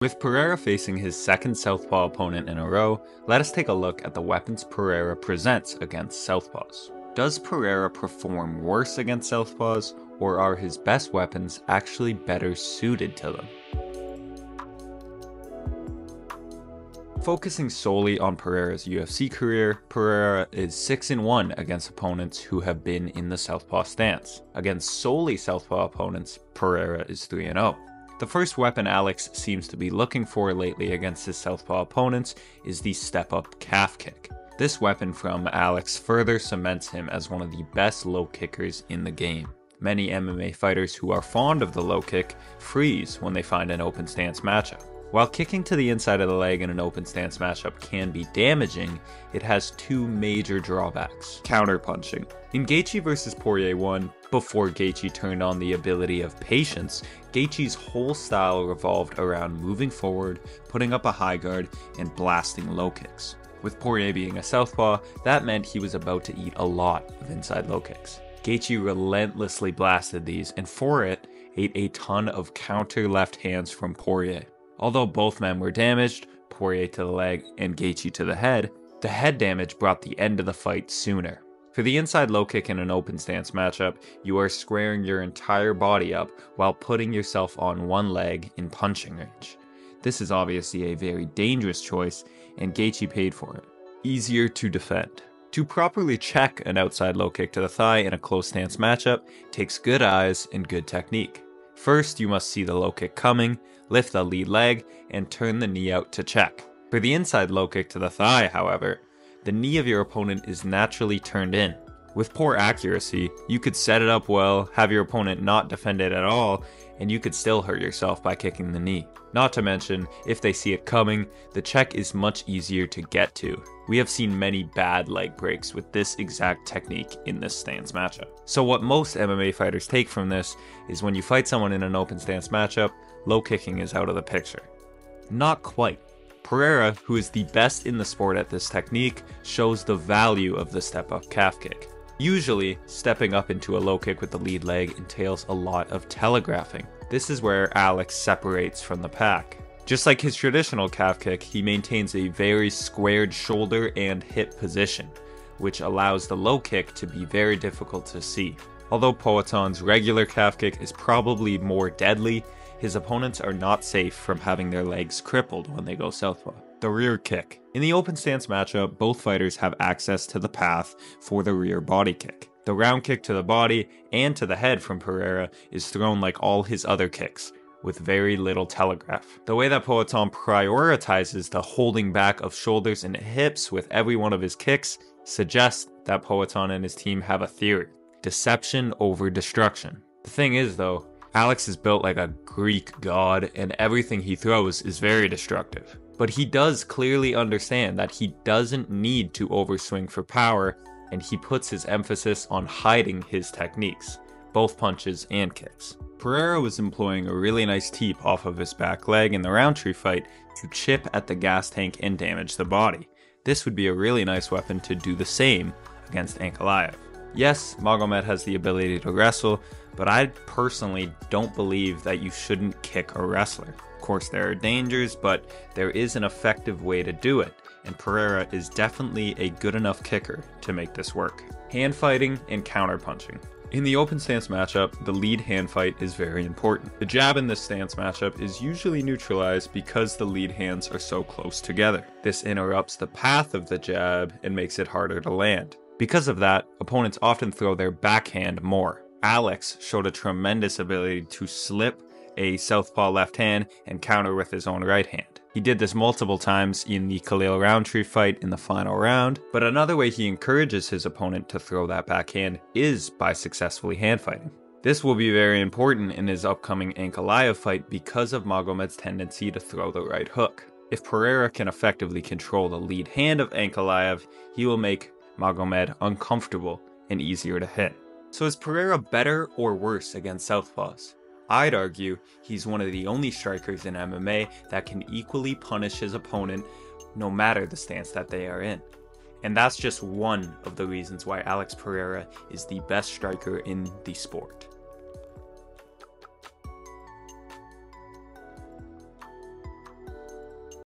With Pereira facing his second southpaw opponent in a row, let us take a look at the weapons Pereira presents against southpaws. Does Pereira perform worse against southpaws, or are his best weapons actually better suited to them? Focusing solely on Pereira's UFC career, Pereira is 6-1 against opponents who have been in the southpaw stance. Against solely southpaw opponents, Pereira is 3-0. The first weapon Alex seems to be looking for lately against his southpaw opponents is the step-up calf kick. This weapon from Alex further cements him as one of the best low kickers in the game. Many MMA fighters who are fond of the low kick freeze when they find an open stance matchup. While kicking to the inside of the leg in an open stance matchup can be damaging, it has two major drawbacks. Counterpunching. In Gaethje vs Poirier 1, before Gaethje turned on the ability of patience, Gaethje's whole style revolved around moving forward, putting up a high guard, and blasting low kicks. With Poirier being a southpaw, that meant he was about to eat a lot of inside low kicks. Gaethje relentlessly blasted these, and for it, ate a ton of counter left hands from Poirier. Although both men were damaged, Poirier to the leg and Gaethje to the head damage brought the end of the fight sooner. For the inside low kick in an open stance matchup, you are squaring your entire body up while putting yourself on one leg in punching range. This is obviously a very dangerous choice, and Gaethje paid for it. Easier to defend. To properly check an outside low kick to the thigh in a close stance matchup takes good eyes and good technique. First, you must see the low kick coming, lift the lead leg, and turn the knee out to check. For the inside low kick to the thigh, however, the knee of your opponent is naturally turned in. With poor accuracy, you could set it up well, have your opponent not defend it at all, and you could still hurt yourself by kicking the knee. Not to mention, if they see it coming, the check is much easier to get to. We have seen many bad leg breaks with this exact technique in this stance matchup. So what most MMA fighters take from this is when you fight someone in an open stance matchup, low kicking is out of the picture. Not quite. Pereira, who is the best in the sport at this technique, shows the value of the step-up calf kick. Usually, stepping up into a low kick with the lead leg entails a lot of telegraphing. This is where Alex separates from the pack. Just like his traditional calf kick, he maintains a very squared shoulder and hip position, which allows the low kick to be very difficult to see. Although Poaton's regular calf kick is probably more deadly, his opponents are not safe from having their legs crippled when they go southpaw. The rear kick. In the open stance matchup, both fighters have access to the path for the rear body kick. The round kick to the body and to the head from Pereira is thrown like all his other kicks, with very little telegraph. The way that Poaton prioritizes the holding back of shoulders and hips with every one of his kicks suggests that Poaton and his team have a theory: deception over destruction. The thing is though, Alex is built like a Greek god and everything he throws is very destructive. But he does clearly understand that he doesn't need to overswing for power, and he puts his emphasis on hiding his techniques, both punches and kicks. Pereira was employing a really nice teep off of his back leg in the Roundtree fight to chip at the gas tank and damage the body. This would be a really nice weapon to do the same against Ankalaev. Yes, Magomed has the ability to wrestle, but I personally don't believe that you shouldn't kick a wrestler. Of course, there are dangers, but there is an effective way to do it, and Pereira is definitely a good enough kicker to make this work. Hand fighting and counterpunching. In the open stance matchup, the lead hand fight is very important. The jab in this stance matchup is usually neutralized because the lead hands are so close together. This interrupts the path of the jab and makes it harder to land. Because of that, opponents often throw their backhand more. Alex showed a tremendous ability to slip a southpaw left hand and counter with his own right hand. He did this multiple times in the Khalil Roundtree fight in the final round, but another way he encourages his opponent to throw that backhand is by successfully hand fighting. This will be very important in his upcoming Ankalaev fight because of Magomed's tendency to throw the right hook. If Pereira can effectively control the lead hand of Ankalaev, he will make Magomed uncomfortable and easier to hit. So is Pereira better or worse against southpaws? I'd argue he's one of the only strikers in MMA that can equally punish his opponent no matter the stance that they are in. And that's just one of the reasons why Alex Pereira is the best striker in the sport.